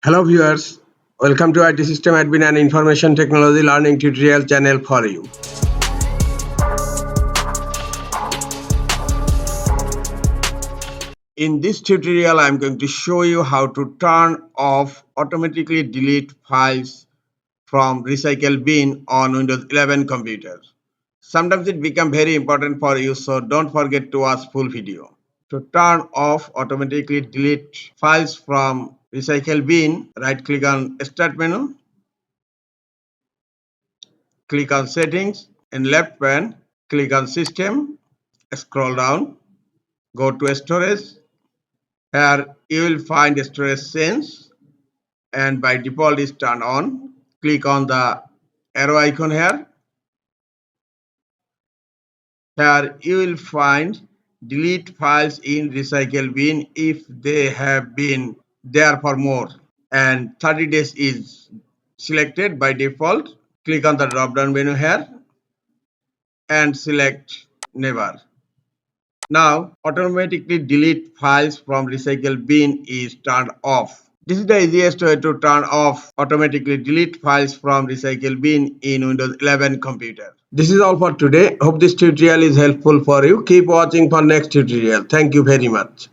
Hello viewers, welcome to IT System Admin and Information Technology Learning Tutorial channel for you. In this tutorial, I am going to show you how to turn off automatically delete files from recycle bin on Windows 11 computers. Sometimes it becomes very important for you, so don't forget to watch full video. To turn off automatically delete files from recycle bin, right click on Start menu. Click on Settings. In left pane, click on System. Scroll down. Go to Storage. Here you will find Storage Sense, and by default is turned on. Click on the arrow icon here. Here you will find delete files in recycle bin if they have been there for more, and 30 days is selected by default. Click on the drop down menu here and select Never. Now, automatically delete files from recycle bin is turned off. This is the easiest way to turn off automatically delete files from recycle bin in Windows 11 computer. This is all for today. Hope this tutorial is helpful for you. Keep watching for next tutorial. Thank you very much.